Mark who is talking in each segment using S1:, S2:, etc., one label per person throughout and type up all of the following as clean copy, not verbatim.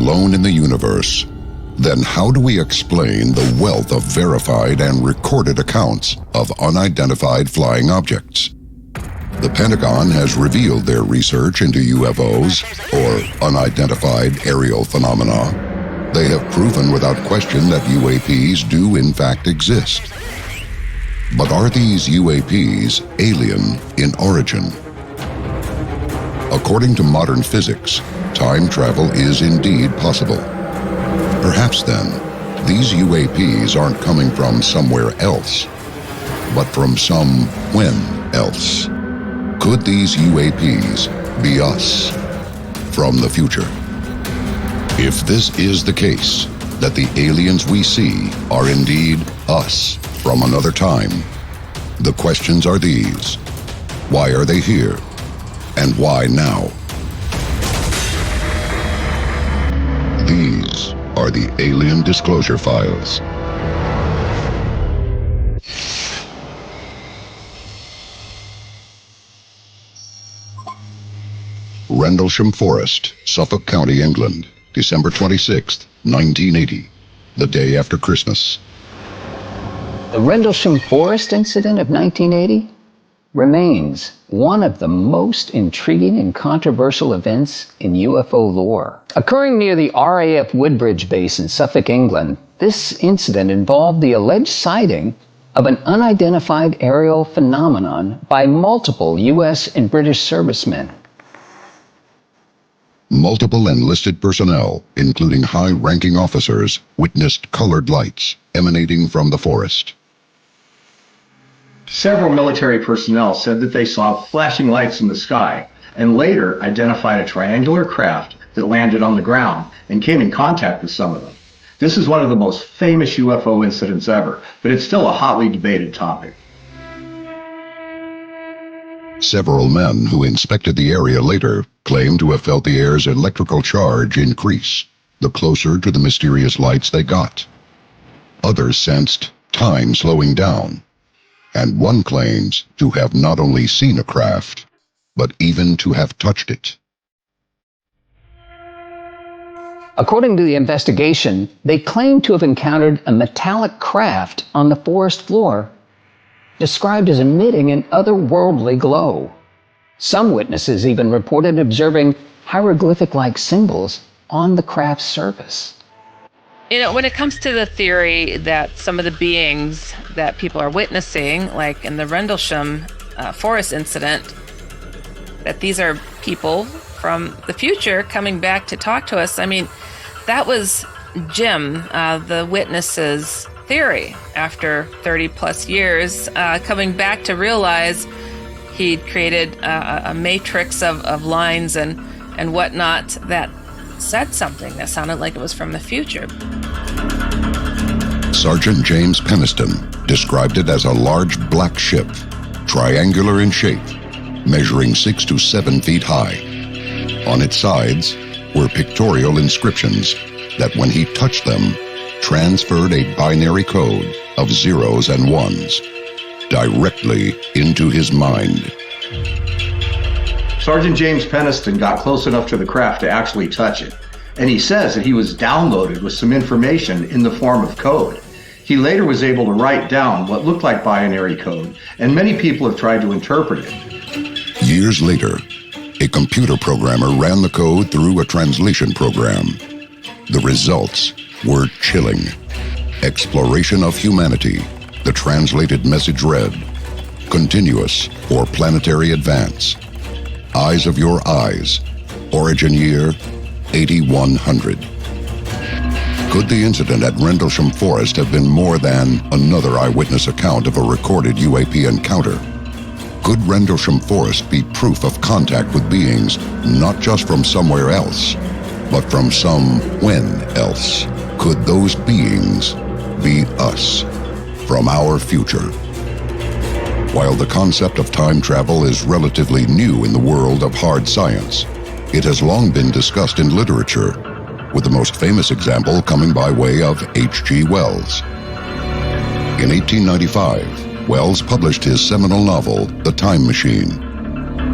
S1: alone in the universe, then how do we explain the wealth of verified and recorded accounts of unidentified flying objects? The Pentagon has revealed their research into UFOs, or unidentified aerial phenomena. They have proven without question that UAPs do in fact exist. But are these UAPs alien in origin? According to modern physics, time travel is indeed possible. Perhaps then, these UAPs aren't coming from somewhere else, but from when else. Could these UAPs be us from the future? If this is the case, that the aliens we see are indeed us from another time, the questions are these: why are they here? And why now? These are the Alien Disclosure Files. Rendlesham Forest, Suffolk County, England, December 26, 1980, the day after Christmas.
S2: The Rendlesham Forest incident of 1980 remains one of the most intriguing and controversial events in UFO lore. Occurring near the RAF Woodbridge base in Suffolk, England, this incident involved the alleged sighting of an unidentified aerial phenomenon by multiple U.S. and British servicemen.
S1: Multiple enlisted personnel, including high-ranking officers, witnessed colored lights emanating from the forest.
S3: Several military personnel said that they saw flashing lights in the sky and later identified a triangular craft that landed on the ground and came in contact with some of them. This is one of the most famous UFO incidents ever, but it's still a hotly debated topic.
S1: Several men who inspected the area later claimed to have felt the air's electrical charge increase the closer to the mysterious lights they got. Others sensed time slowing down, and one claims to have not only seen a craft, but even to have touched it.
S2: According to the investigation, they claim to have encountered a metallic craft on the forest floor, described as emitting an otherworldly glow. Some witnesses even reported observing hieroglyphic-like symbols on the craft's surface.
S4: You know, when it comes to the theory that some of the beings that people are witnessing, like in the Rendlesham Forest incident, that these are people from the future coming back to talk to us, I mean, that was Jim, the witness's theory after 30 plus years, coming back to realize he'd created a matrix of lines and whatnot that said something that sounded like it was from the future.
S1: Sergeant James Peniston described it as a large black ship, triangular in shape, measuring 6 to 7 feet high. On its sides were pictorial inscriptions that, when he touched them, transferred a binary code of zeros and ones directly into his mind.
S3: Sergeant James Peniston got close enough to the craft to actually touch it, and he says that he was downloaded with some information in the form of code. He later was able to write down what looked like binary code, and many people have tried to interpret it.
S1: Years later, a computer programmer ran the code through a translation program. The results were chilling. Exploration of humanity, the translated message read: continuous or planetary advance. Eyes of your eyes. Origin year 8100. Could the incident at Rendlesham Forest have been more than another eyewitness account of a recorded UAP encounter? Could Rendlesham Forest be proof of contact with beings not just from somewhere else, but from when else? Could those beings be us from our future? While the concept of time travel is relatively new in the world of hard science, it has long been discussed in literature, with the most famous example coming by way of H.G. Wells. In 1895, Wells published his seminal novel, The Time Machine,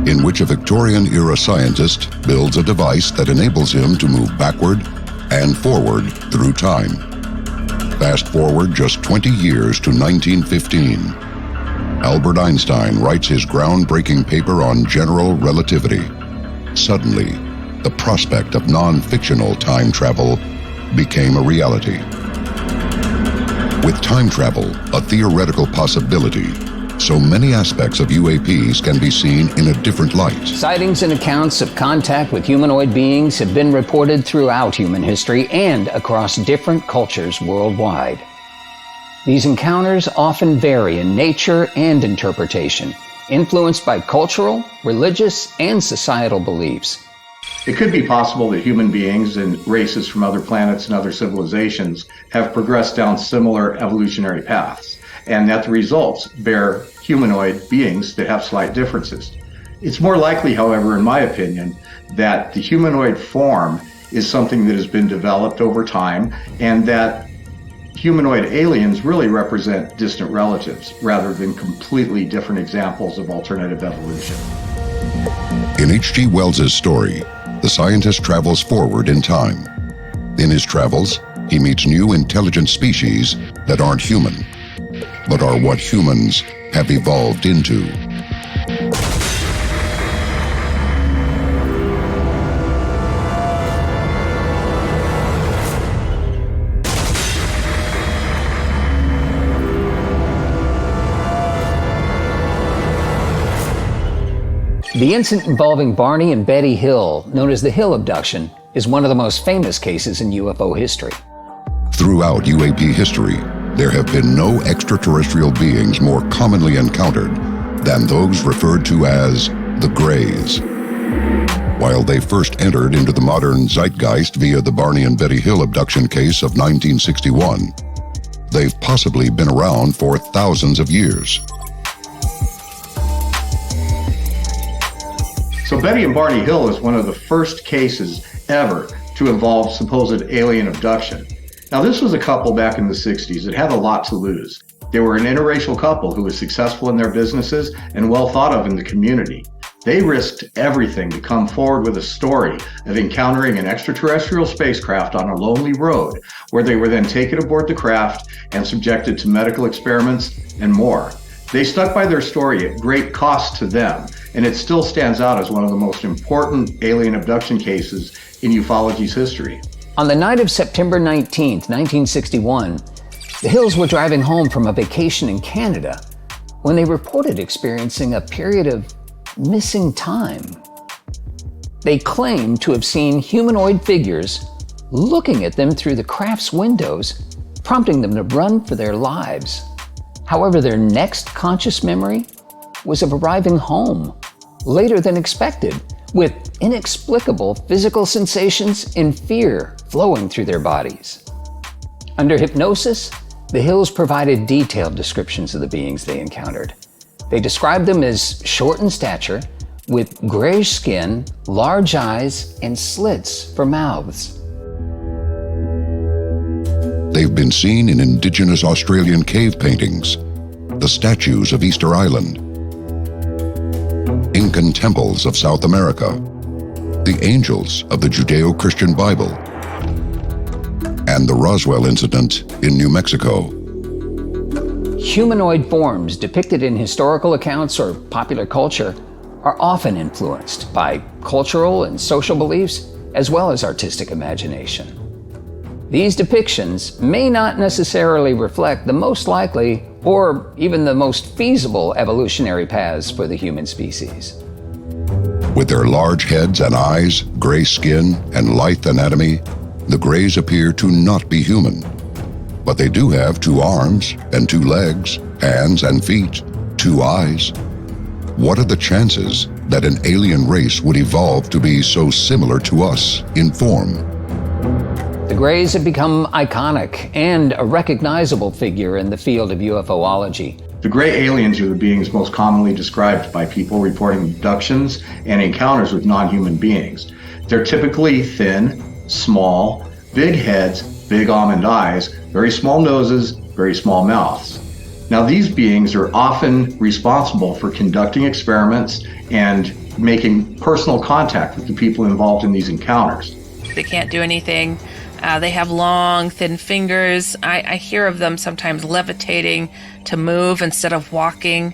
S1: in which a Victorian-era scientist builds a device that enables him to move backward, and forward through time. Fast forward just 20 years to 1915. Albert Einstein writes his groundbreaking paper on general relativity. Suddenly, the prospect of non-fictional time travel became a reality. With time travel a theoretical possibility, so many aspects of UAPs can be seen in a different light.
S2: Sightings and accounts of contact with humanoid beings have been reported throughout human history and across different cultures worldwide. These encounters often vary in nature and interpretation, influenced by cultural, religious, and societal beliefs.
S3: It could be possible that human beings and races from other planets and other civilizations have progressed down similar evolutionary paths, and that the results bear humanoid beings that have slight differences. It's more likely, however, in my opinion, that the humanoid form is something that has been developed over time, and that humanoid aliens really represent distant relatives rather than completely different examples of alternative evolution.
S1: In H.G. Wells's story, the scientist travels forward in time. In his travels, he meets new intelligent species that aren't human, but are what humans have evolved into.
S2: The incident involving Barney and Betty Hill, known as the Hill abduction, is one of the most famous cases in UFO history.
S1: Throughout UAP history, there have been no extraterrestrial beings more commonly encountered than those referred to as the Greys. While they first entered into the modern zeitgeist via the Barney and Betty Hill abduction case of 1961, they've possibly been around for thousands of years.
S3: So Betty and Barney Hill is one of the first cases ever to involve supposed alien abduction. Now, this was a couple back in the 60s that had a lot to lose. They were an interracial couple who was successful in their businesses and well thought of in the community. They risked everything to come forward with a story of encountering an extraterrestrial spacecraft on a lonely road, where they were then taken aboard the craft and subjected to medical experiments and more. They stuck by their story at great cost to them, and it still stands out as one of the most important alien abduction cases in ufology's history.
S2: On the night of September 19, 1961, the Hills were driving home from a vacation in Canada when they reported experiencing a period of missing time. They claimed to have seen humanoid figures looking at them through the craft's windows, prompting them to run for their lives. However, their next conscious memory was of arriving home later than expected, with inexplicable physical sensations and fear flowing through their bodies. Under hypnosis, the Hills provided detailed descriptions of the beings they encountered. They described them as short in stature, with grayish skin, large eyes, and slits for mouths.
S1: They've been seen in indigenous Australian cave paintings, the statues of Easter Island, Incan temples of South America, the angels of the Judeo-Christian Bible, and the Roswell incident in New Mexico.
S2: Humanoid forms depicted in historical accounts or popular culture are often influenced by cultural and social beliefs, as well as artistic imagination. These depictions may not necessarily reflect the most likely or even the most feasible evolutionary paths for the human species.
S1: With their large heads and eyes, gray skin, and lithe anatomy, the Greys appear to not be human. But they do have 2 arms and 2 legs, hands and feet, 2 eyes. What are the chances that an alien race would evolve to be so similar to us in form?
S2: The Greys have become iconic and a recognizable figure in the field of UFOlogy.
S3: The gray aliens are the beings most commonly described by people reporting abductions and encounters with non-human beings. They're typically thin, small, big heads, big almond eyes, very small noses, very small mouths. Now, these beings are often responsible for conducting experiments and making personal contact with the people involved in these encounters.
S4: They can't do anything They have long, thin fingers. I hear of them sometimes levitating to move instead of walking.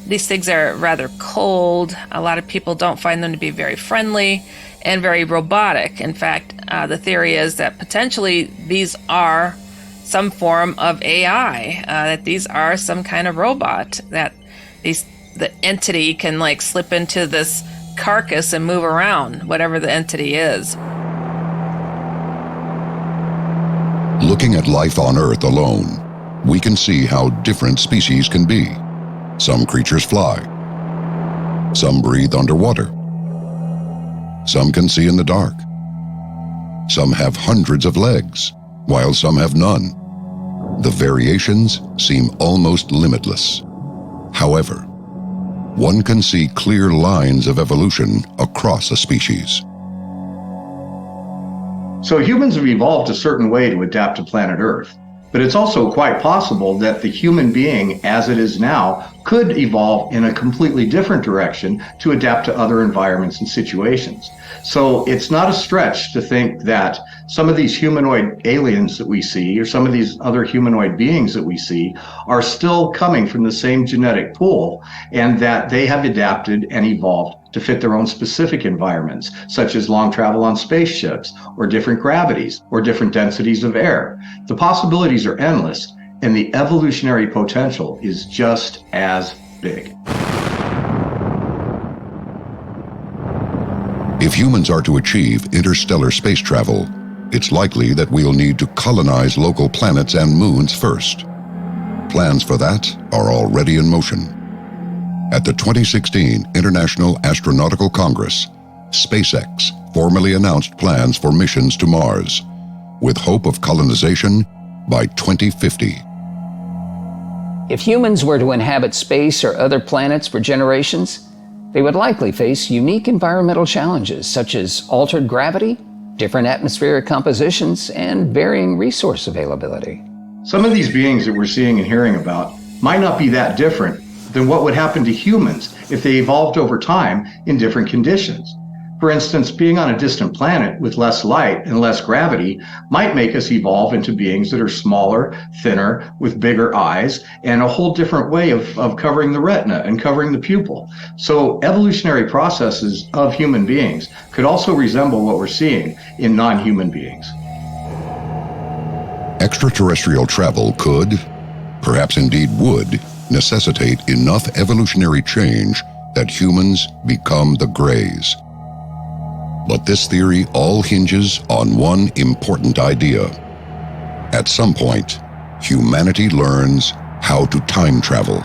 S4: These things are rather cold. A lot of people don't find them to be very friendly and very robotic. In fact, the theory is that potentially these are some form of AI, that these are some kind of robot, that the entity can like slip into this carcass and move around, whatever the entity is.
S1: Looking at life on Earth alone, we can see how different species can be. Some creatures fly. Some breathe underwater. Some can see in the dark. Some have hundreds of legs, while some have none. The variations seem almost limitless. However, one can see clear lines of evolution across a species.
S3: So humans have evolved a certain way to adapt to planet Earth, but it's also quite possible that the human being as it is now could evolve in a completely different direction to adapt to other environments and situations. So it's not a stretch to think that some of these humanoid aliens that we see, or some of these other humanoid beings that we see, are still coming from the same genetic pool, and that they have adapted and evolved to fit their own specific environments, such as long travel on spaceships, or different gravities, or different densities of air. The possibilities are endless, and the evolutionary potential is just as big.
S1: If humans are to achieve interstellar space travel, it's likely that we'll need to colonize local planets and moons first. Plans for that are already in motion. At the 2016 International Astronautical Congress, SpaceX formally announced plans for missions to Mars, with hope of colonization by 2050.
S2: If humans were to inhabit space or other planets for generations, they would likely face unique environmental challenges such as altered gravity, different atmospheric compositions, and varying resource availability.
S3: Some of these beings that we're seeing and hearing about might not be that different than what would happen to humans if they evolved over time in different conditions. For instance, being on a distant planet with less light and less gravity might make us evolve into beings that are smaller, thinner, with bigger eyes, and a whole different way of covering the retina and covering the pupil. So evolutionary processes of human beings could also resemble what we're seeing in non-human beings.
S1: Extraterrestrial travel could, perhaps indeed would, necessitate enough evolutionary change that humans become the Greys. But this theory all hinges on one important idea. At some point, humanity learns how to time travel.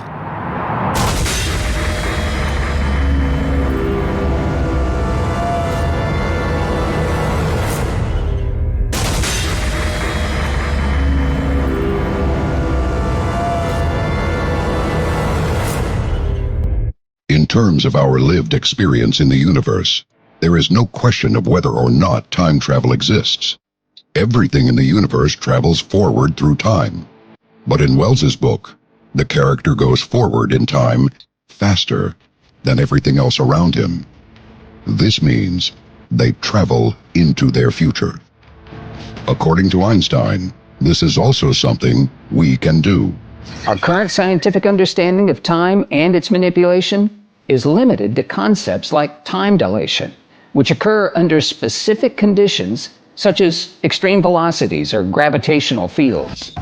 S1: In terms of our lived experience in the universe, there is no question of whether or not time travel exists. Everything in the universe travels forward through time. But in Wells's book, the character goes forward in time faster than everything else around him. This means they travel into their future. According to Einstein, this is also something we can do.
S2: Our current scientific understanding of time and its manipulation is limited to concepts like time dilation, which occur under specific conditions such as extreme velocities or gravitational fields.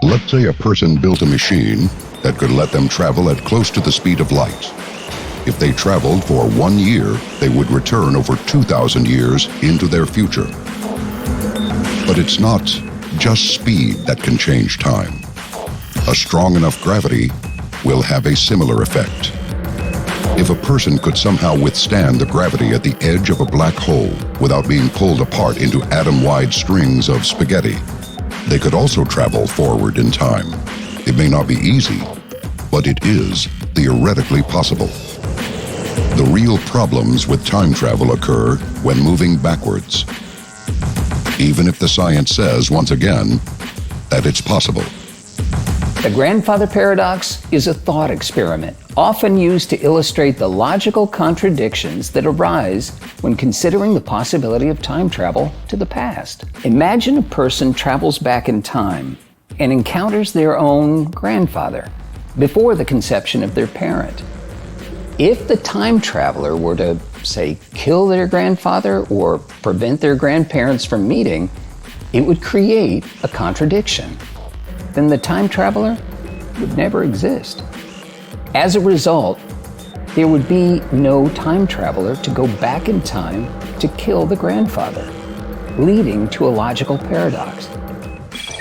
S1: Let's say a person built a machine that could let them travel at close to the speed of light. If they traveled for 1 year, they would return over 2,000 years into their future. But it's not just speed that can change time. A strong enough gravity will have a similar effect. If a person could somehow withstand the gravity at the edge of a black hole without being pulled apart into atom-wide strings of spaghetti, they could also travel forward in time. It may not be easy, but it is theoretically possible. The real problems with time travel occur when moving backwards. Even if the science says, once again, that it's possible.
S2: The grandfather paradox is a thought experiment, often used to illustrate the logical contradictions that arise when considering the possibility of time travel to the past. Imagine a person travels back in time and encounters their own grandfather before the conception of their parent. If the time traveler were to, say, kill their grandfather or prevent their grandparents from meeting, it would create a contradiction. Then the time traveler would never exist. As a result, there would be no time traveler to go back in time to kill the grandfather, leading to a logical paradox.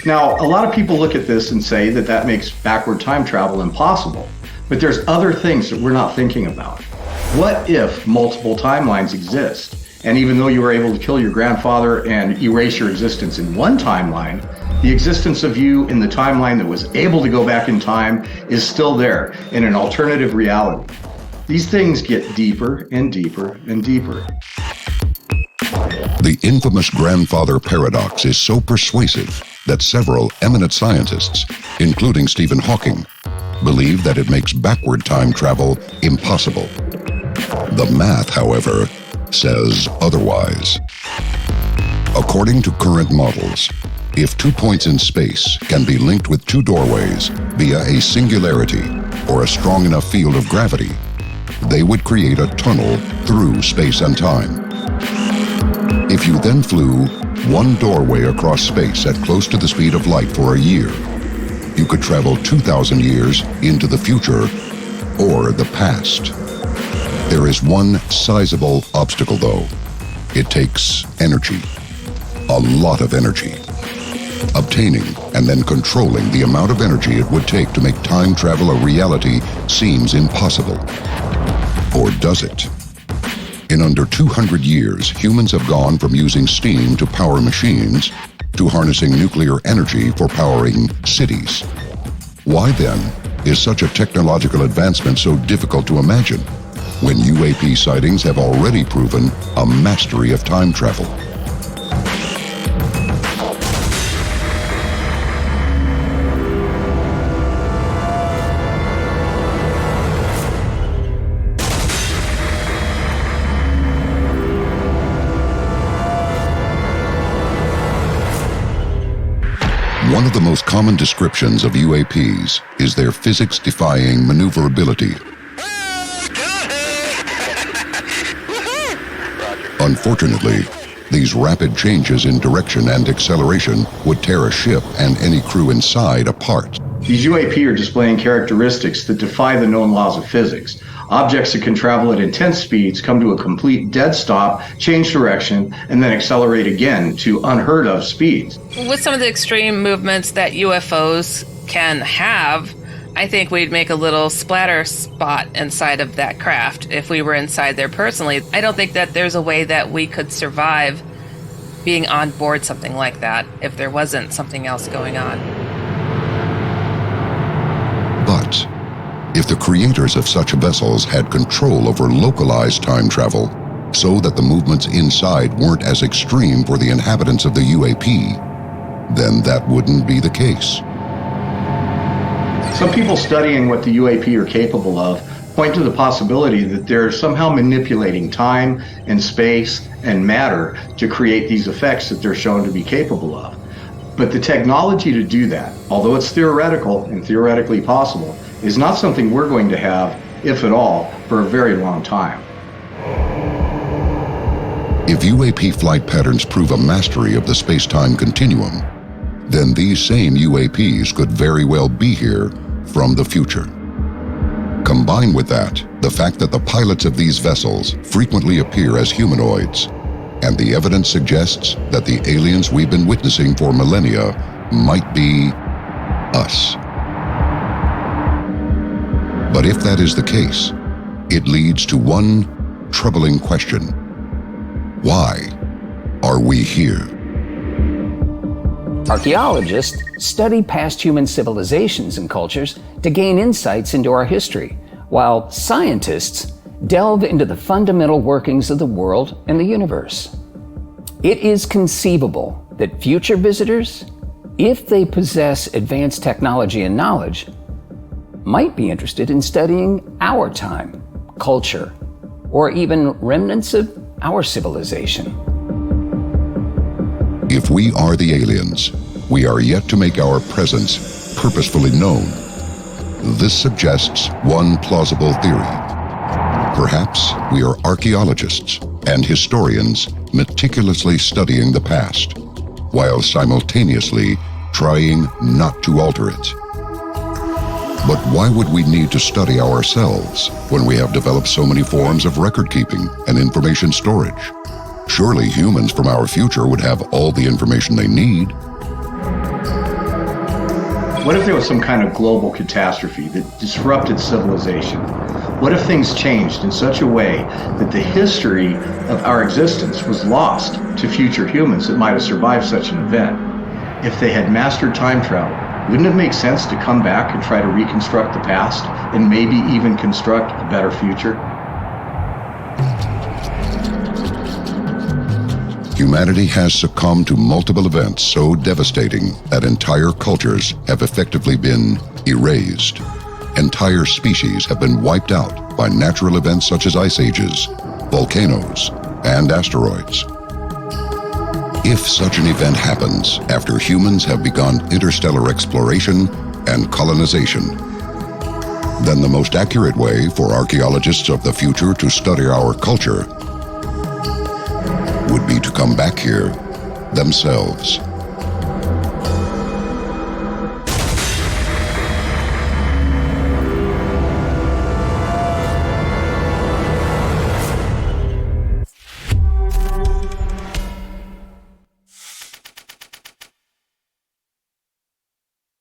S3: Now, a lot of people look at this and say that that makes backward time travel impossible, but there's other things that we're not thinking about. What if multiple timelines exist? And even though you were able to kill your grandfather and erase your existence in one timeline, the existence of you in the timeline that was able to go back in time is still there in an alternative reality. These things get deeper and deeper and deeper.
S1: The infamous grandfather paradox is so persuasive that several eminent scientists, including Stephen Hawking, believe that it makes backward time travel impossible. The math, however, says otherwise. According to current models, if 2 points in space can be linked with 2 doorways via a singularity or a strong enough field of gravity, they would create a tunnel through space and time. If you then flew 1 doorway across space at close to the speed of light for a year, you could travel 2,000 years into the future or the past. There is one sizable obstacle, though. It takes energy. A lot of energy. Obtaining and then controlling the amount of energy it would take to make time travel a reality seems impossible. Or does it? In under 200 years, humans have gone from using steam to power machines to harnessing nuclear energy for powering cities. Why then is such a technological advancement so difficult to imagine when UAP sightings have already proven a mastery of time travel? One of the most common descriptions of UAPs is their physics-defying maneuverability. Unfortunately, these rapid changes in direction and acceleration would tear a ship and any crew inside apart.
S3: These UAP are displaying characteristics that defy the known laws of physics. Objects that can travel at intense speeds come to a complete dead stop, change direction, and then accelerate again to unheard of speeds.
S4: With some of the extreme movements that UFOs can have, I think we'd make a little splatter spot inside of that craft if we were inside there personally. I don't think that there's a way that we could survive being on board something like that if there wasn't something else going on.
S1: But if the creators of such vessels had control over localized time travel so that the movements inside weren't as extreme for the inhabitants of the UAP, then that wouldn't be the case.
S3: Some people studying what the UAP are capable of point to the possibility that they're somehow manipulating time and space and matter to create these effects that they're shown to be capable of. But the technology to do that, although it's theoretical and theoretically possible, is not something we're going to have, if at all, for a very long time.
S1: If UAP flight patterns prove a mastery of the space-time continuum, then these same UAPs could very well be here from the future. Combine with that the fact that the pilots of these vessels frequently appear as humanoids, and the evidence suggests that the aliens we've been witnessing for millennia might be us. But if that is the case, it leads to one troubling question. Why are we here?
S2: Archaeologists study past human civilizations and cultures to gain insights into our history, while scientists delve into the fundamental workings of the world and the universe. It is conceivable that future visitors if they possess advanced technology and knowledge, might be interested in studying our time, culture, or even remnants of our civilization.
S1: If we are the aliens, we are yet to make our presence purposefully known. This suggests one plausible theory. Perhaps we are archaeologists and historians meticulously studying the past, while simultaneously trying not to alter it. But why would we need to study ourselves when we have developed so many forms of record keeping and information storage? Surely humans from our future would have all the information they need.
S3: What if there was some kind of global catastrophe that disrupted civilization? What if things changed in such a way that the history of our existence was lost to future humans that might have survived such an event? If they had mastered time travel, wouldn't it make sense to come back and try to reconstruct the past and maybe even construct a better future?
S1: Humanity has succumbed to multiple events so devastating that entire cultures have effectively been erased. Entire species have been wiped out by natural events such as ice ages, volcanoes, and asteroids. If such an event happens after humans have begun interstellar exploration and colonization, then the most accurate way for archaeologists of the future to study our culture would be to come back here themselves.